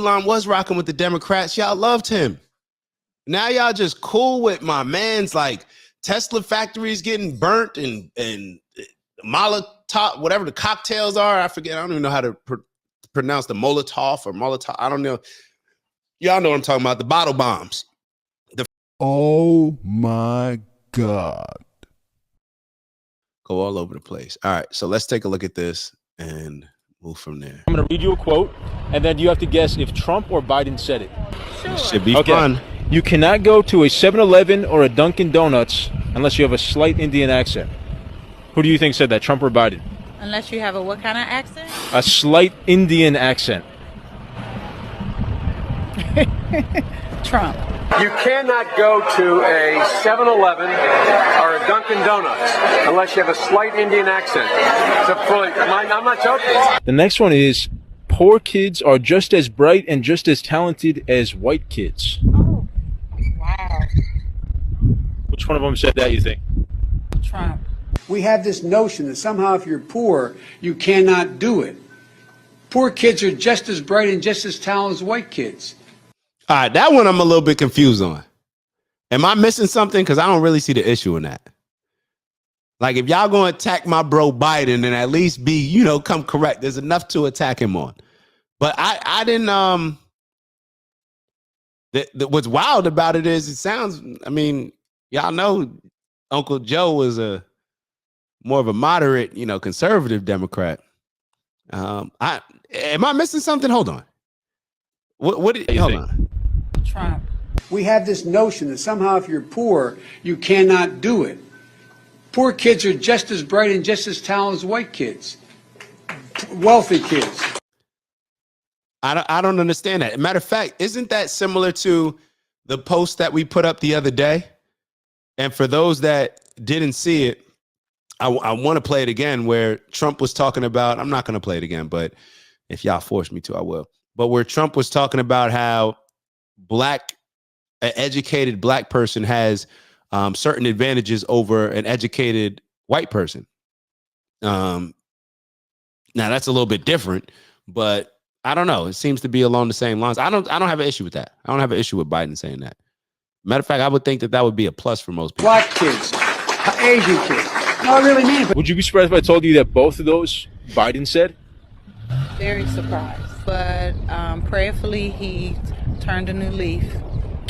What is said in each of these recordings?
Elon was rocking with the Democrats. Y'all loved him. Now y'all just cool with my man's like Tesla factories getting burnt and Molotov, whatever the cocktails are. I forget. I don't even know how to pronounce the Molotov or Molotov. I don't know. Y'all know what I'm talking about. The bottle bombs. Oh my God. Go all over the place. All right. So let's take a look at this and move from there. I'm going to read you a quote, and then you have to guess if Trump or Biden said it. Sure. Should be fun. You cannot go to a 7-Eleven or a Dunkin' Donuts unless you have a slight Indian accent. Who do you think said that, Trump or Biden? Unless you have a what kind of accent? A slight Indian accent. Trump. You cannot go to a 7-Eleven or a Dunkin' Donuts unless you have a slight Indian accent. I'm not joking. The next one is, poor kids are just as bright and just as talented as white kids. Oh, wow. Which one of them said that, you think? Trump. We have this notion that somehow if you're poor, you cannot do it. Poor kids are just as bright and just as talented as white kids. All right, that one I'm a little bit confused on. Am I missing something? Because I don't really see the issue in that. Like, if y'all going to attack my bro Biden, then at least be, come correct. There's enough to attack him on. But I didn't, what's wild about it is it sounds, y'all know Uncle Joe was more of a moderate, conservative Democrat. Am I missing something? Hold on. What do you think? Trump. We have this notion that somehow if you're poor, you cannot do it. Poor kids are just as bright and just as talented as white kids. Wealthy kids. I don't understand that. Matter of fact, isn't that similar to the post that we put up the other day? And for those that didn't see it, I want to play it again where Trump was talking about, I'm not going to play it again, but if y'all force me to, I will. But where Trump was talking about how an educated black person has certain advantages over an educated white person. Now that's a little bit different, but I don't know. It seems to be along the same lines. I don't have an issue with that. I don't have an issue with Biden saying that. Matter of fact, I would think that would be a plus for most people. Black kids, Asian kids. No, I really mean it. Would you be surprised if I told you that both of those Biden said? Very surprised. But prayerfully, he turned a new leaf,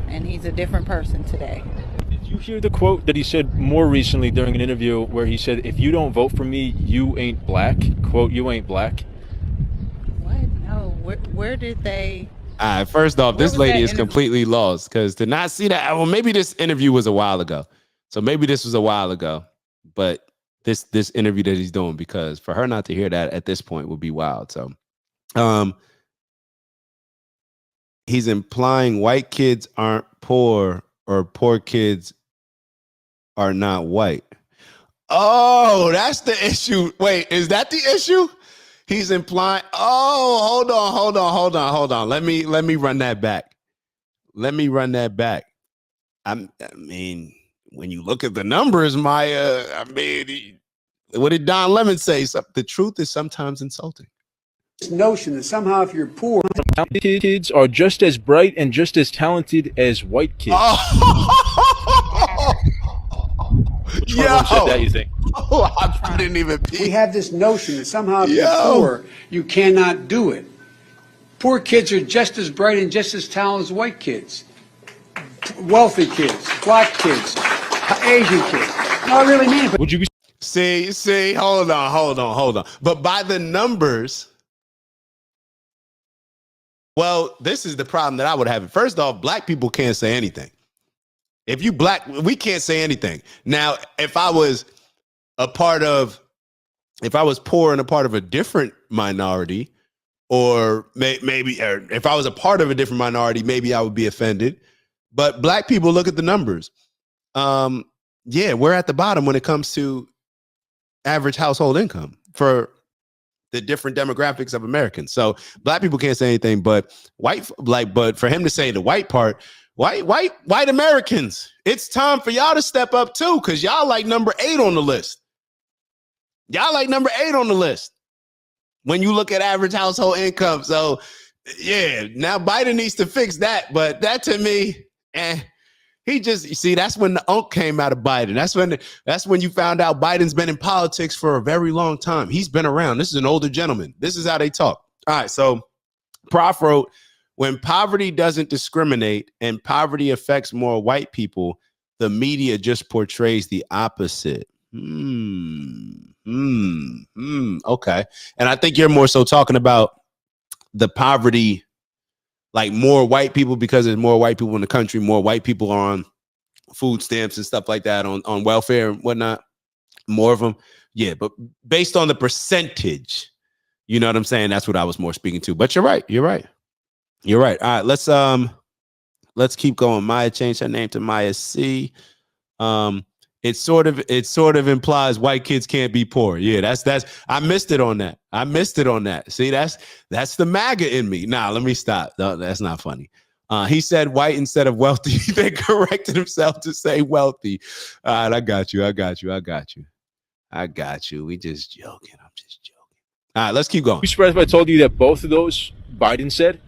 and he's a different person today. Did you hear the quote that he said more recently during an interview where he said, if you don't vote for me, you ain't black? Quote, you ain't black. What? No. Where did they... All right, first off, this lady is completely lost because to not see that, well, maybe this interview was a while ago. So maybe this was a while ago, but this interview that he's doing, because for her not to hear that at this point would be wild. So he's implying white kids aren't poor or poor kids are not white. Oh, that's the issue. Wait, is that the issue? He's implying, hold on. Let me run that back. I mean, when you look at the numbers, Maya, what did Don Lemon say? The truth is sometimes insulting. This notion that somehow if you're poor... Kids are just as bright and just as talented as white kids. Which one of them said that, you think? I didn't even peek. We have this notion that somehow if you're poor, you cannot do it. Poor kids are just as bright and just as talented as white kids. Wealthy kids, black kids, Asian kids. No, I really mean it. Would you be... See, hold on. But by the numbers, well, this is the problem that I would have. First off, black people can't say anything. If you black, we can't say anything. Now, if I was poor and a part of a different minority, or maybe if I was a part of a different minority, maybe I would be offended. But black people, look at the numbers. We're at the bottom when it comes to average household income for the different demographics of Americans. So black people can't say anything, but but for him to say the white part, white Americans, it's time for y'all to step up too, because y'all like number 8 on the list. When you look at average household income. So Yeah, now Biden needs to fix that. But that to me, he just, you see, that's when the unk came out of Biden. That's when you found out Biden's been in politics for a very long time. He's been around. This is an older gentleman. This is how they talk. All right, so Prof wrote, when poverty doesn't discriminate and poverty affects more white people, the media just portrays the opposite. Okay. And I think you're more so talking about the poverty, like more white people, because there's more white people in the country, more white people are on food stamps and stuff like that, on welfare and whatnot, more of them. Yeah, but based on the percentage, you know what I'm saying? That's what I was more speaking to. But you're right. You're right. You're right. All right, let's keep going. Maya changed her name to Maya C. It sort of implies white kids can't be poor. Yeah, that's I missed it on that. See, that's the MAGA in me. Nah, let me stop. No, that's not funny. He said white instead of wealthy. They corrected himself to say wealthy. All right, I got you. We just joking. I'm just joking. All right, let's keep going. You surprised if I told you that both of those Biden said?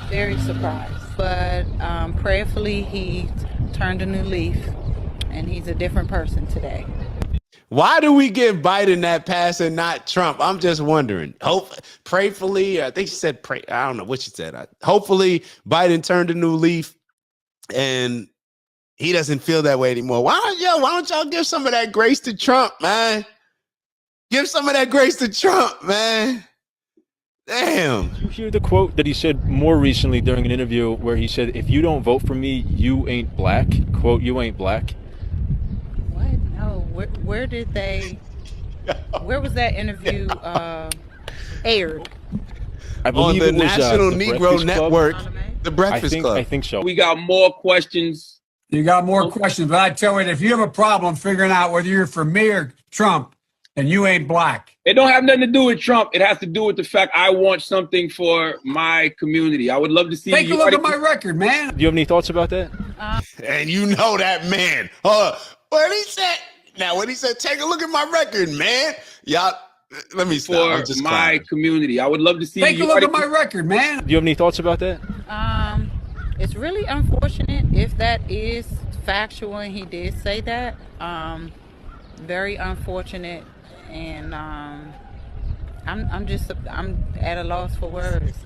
Very surprised. But prayerfully, he turned a new leaf, and he's a different person today. Why do we give Biden that pass and not Trump? I'm just wondering. Prayerfully, I think she said pray. I don't know what she said. Hopefully, Biden turned a new leaf, and he doesn't feel that way anymore. Why don't y'all give some of that grace to Trump, man? Give some of that grace to Trump, man. Damn. Did you hear the quote that he said more recently during an interview where he said, if you don't vote for me, you ain't black? Quote, you ain't black. What? No. Where did they? Where was that interview aired? I believe on the it was, National the Negro Breakfast Network, Club? the Breakfast Club. I think so. We got more questions. You got more questions, but I tell you, if you have a problem figuring out whether you're for me or Trump, then you ain't black. It don't have nothing to do with Trump. It has to do with the fact I want something for my community. I would love to see. Take a look at my record, man. Do you have any thoughts about that? And you know that man. What he said? Now, what he said? Take a look at my record, man. Y'all, let me stop. For my community, I would love to see. Take a look at my record, man. Do you have any thoughts about that? It's really unfortunate if that is factual, and he did say that. Very unfortunate, and I'm at a loss for words.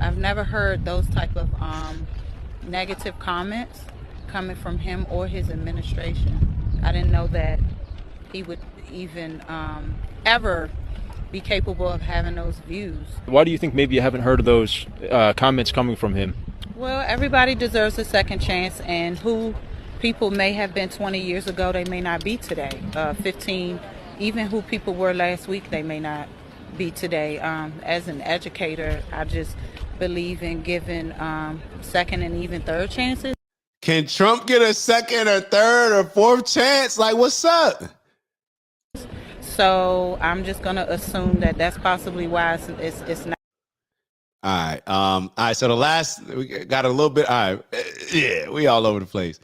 I've never heard those type of negative comments coming from him or his administration. I didn't know that he would even ever be capable of having those views. Why do you think maybe you haven't heard of those comments coming from him? Well, everybody deserves a second chance, and who people may have been 20 years ago, they may not be today. 15, even who people were last week, they may not be today. As an educator, I just believe in giving second and even third chances. Can Trump get a second or third or fourth chance? Like, what's up? So I'm just going to assume that that's possibly why it's not. All right. So the last, we got a little bit. All right. Yeah, we all over the place.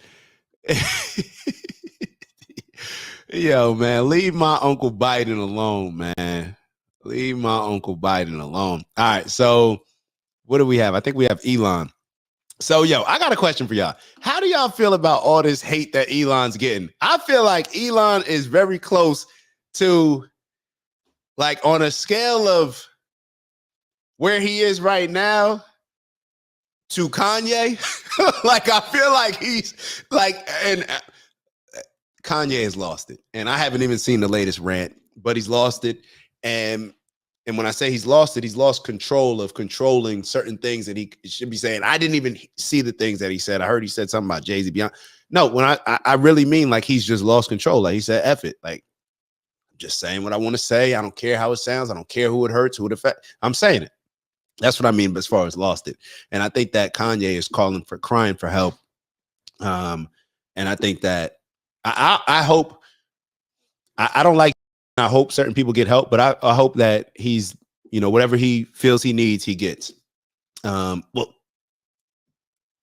Yo, man, leave my Uncle Biden alone, man. Leave my Uncle Biden alone. All right. So what do we have? I think we have Elon. So, yo, I got a question for y'all. How do y'all feel about all this hate that Elon's getting? I feel like Elon is very close to, like, on a scale of where he is right now to Kanye. Like, I feel like he's like, and Kanye has lost it. And I haven't even seen the latest rant, but he's lost it. And when I say he's lost it, he's lost control of controlling certain things that he should be saying. I didn't even see the things that he said. I heard he said something about Jay-Z beyond. No, when I really mean like he's just lost control. Like he said, F it. Like, I'm just saying what I want to say. I don't care how it sounds. I don't care who it hurts, who it affects. I'm saying it. That's what I mean as far as lost it. And I think that Kanye is crying for help. And I think that I hope, I don't like, I hope certain people get help, but I hope that he's, whatever he feels he needs, he gets. Well,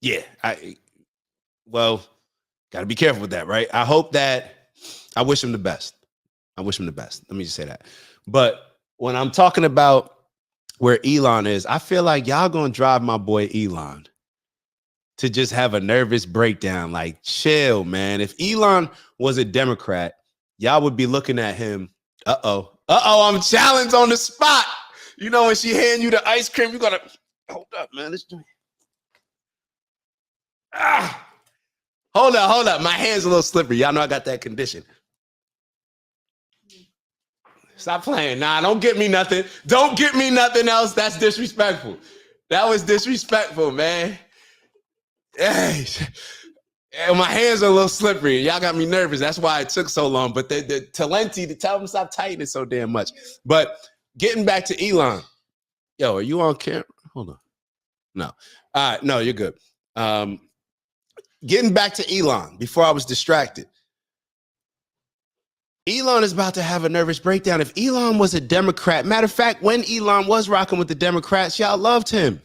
yeah, got to be careful with that, right? I hope that, I wish him the best. Let me just say that. But when I'm talking about where Elon is, I feel like y'all gonna drive my boy Elon to just have a nervous breakdown. Like, chill, man. If Elon was a Democrat, y'all would be looking at him. I'm challenged on the spot. You know, when she hand you the ice cream, you gotta hold up, man. Let's do it. Hold up. My hand's a little slippery. Y'all know I got that condition. Stop playing. Nah, don't get me nothing. Don't get me nothing else. That's disrespectful. That was disrespectful, man. Hey, my hands are a little slippery. Y'all got me nervous. That's why it took so long. But the Talenti to tell them stop tightening so damn much. But getting back to Elon. Yo, are you on camera? Hold on. No. All right. No, you're good. Getting back to Elon before I was distracted. Elon is about to have a nervous breakdown. If Elon was a Democrat, matter of fact, when Elon was rocking with the Democrats, y'all loved him.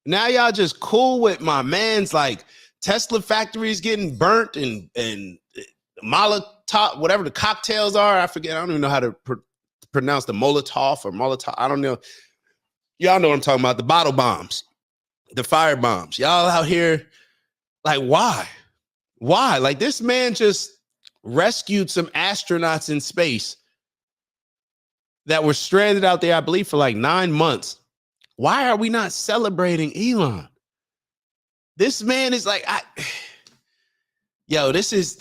Now y'all just cool with my man's like Tesla factories getting burnt and Molotov, whatever the cocktails are. I forget. I don't even know how to pronounce the Molotov or Molotov. I don't know. Y'all know what I'm talking about. The bottle bombs, the fire bombs. Y'all out here like, why? Why? Like, this man just rescued some astronauts in space that were stranded out there, I believe, for like 9 months. Why are we not celebrating Elon? This man is like, this is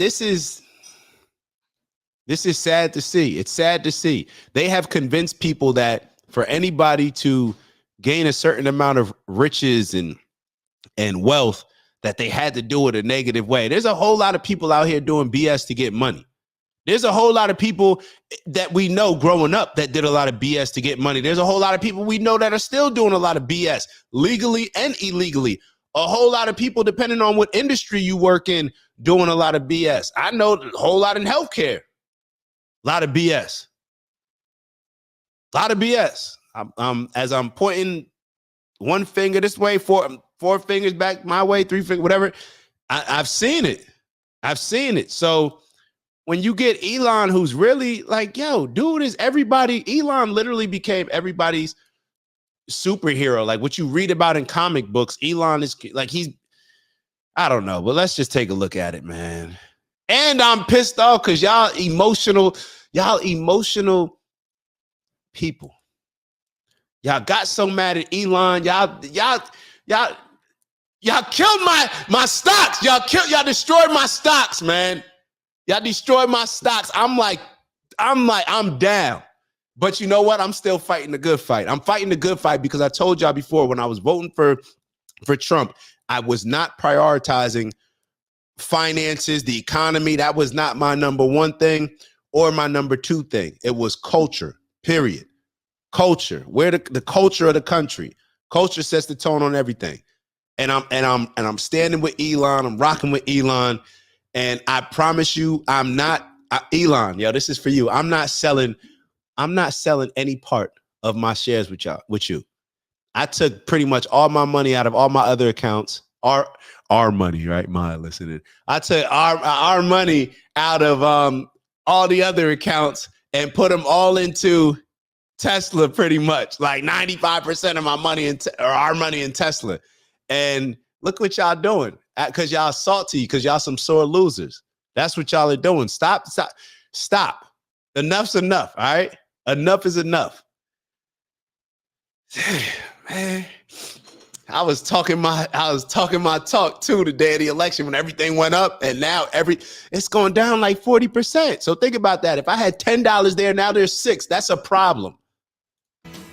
sad to see. It's sad to see. They have convinced people that for anybody to gain a certain amount of riches and wealth, that they had to do it a negative way. There's a whole lot of people out here doing BS to get money. There's a whole lot of people that we know growing up that did a lot of BS to get money. There's a whole lot of people we know that are still doing a lot of BS legally and illegally. A whole lot of people, depending on what industry you work in, doing a lot of BS. I know a whole lot in healthcare. A lot of BS. A lot of BS. As I'm pointing one finger this way, four fingers back my way, three fingers, whatever. I've seen it. I've seen it. So when you get Elon, who's really like, yo, dude is everybody. Elon literally became everybody's superhero. Like what you read about in comic books, Elon is like, I don't know, but let's just take a look at it, man. And I'm pissed off because y'all emotional people. Y'all got so mad at Elon. Y'all killed my stocks. Y'all destroyed my stocks, man. Y'all destroyed my stocks. I'm down. But you know what? I'm still fighting the good fight. I'm fighting the good fight because I told y'all before when I was voting for Trump, I was not prioritizing finances, the economy. That was not my number one thing or my number two thing. It was culture, period. Culture. Where the culture of the country. Culture sets the tone on everything. And I'm standing with Elon. I'm rocking with Elon. And I promise you, Elon, yo, this is for you. I'm not selling any part of my shares with you. I took pretty much all my money out of all my other accounts. Our money, right? Listening. I took our money out of all the other accounts and put them all into Tesla, pretty much. Like 95% of my money or our money in Tesla. And look what y'all doing. Because y'all salty, because y'all some sore losers. That's what y'all are doing. Stop. Enough's enough, all right? Enough is enough. Man, I was talking my talk too the day of the election when everything went up, and now it's going down like 40%. So think about that. If I had $10 there, now there's $6. That's a problem.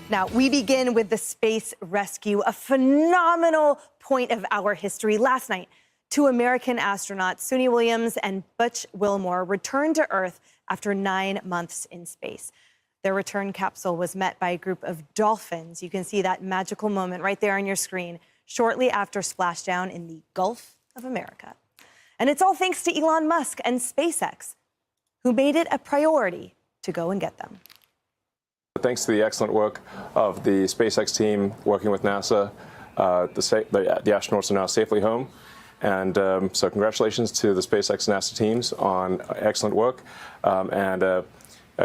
Now, we begin with the space rescue, a phenomenal point of our history. Last night, 2 American astronauts, Suni Williams and Butch Wilmore, returned to Earth after 9 months in space. Their return capsule was met by a group of dolphins. You can see that magical moment right there on your screen, shortly after splashdown in the Gulf of America. And it's all thanks to Elon Musk and SpaceX, who made it a priority to go and get them. Thanks to the excellent work of the SpaceX team working with NASA, the astronauts are now safely home. And so congratulations to the SpaceX and NASA teams on excellent work and a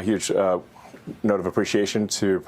huge note of appreciation to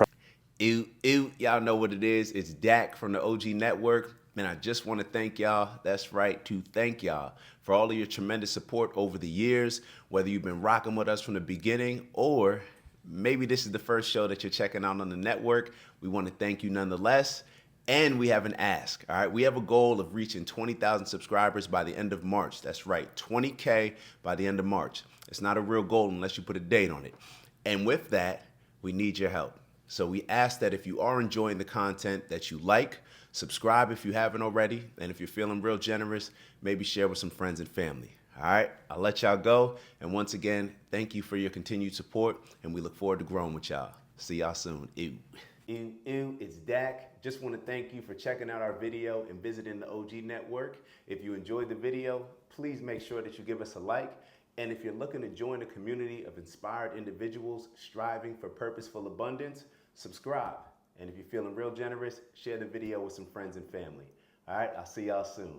Y'all know what it is. It's Dak from the OG Network. And I just want to thank y'all. That's right, to thank y'all for all of your tremendous support over the years, whether you've been rocking with us from the beginning or maybe this is the first show that you're checking out on the network. We want to thank you nonetheless. And we have an ask, all right? We have a goal of reaching 20,000 subscribers by the end of March. That's right, 20K by the end of March. It's not a real goal unless you put a date on it. And with that, we need your help. So we ask that if you are enjoying the content that you like, subscribe if you haven't already. And if you're feeling real generous, maybe share with some friends and family. All right, I'll let y'all go. And once again, thank you for your continued support. And we look forward to growing with y'all. See y'all soon. It's Dak. Just want to thank you for checking out our video and visiting the OG Network. If you enjoyed the video, please make sure that you give us a like. And if you're looking to join a community of inspired individuals striving for purposeful abundance, subscribe. And if you're feeling real generous, share the video with some friends and family. All right, I'll see y'all soon.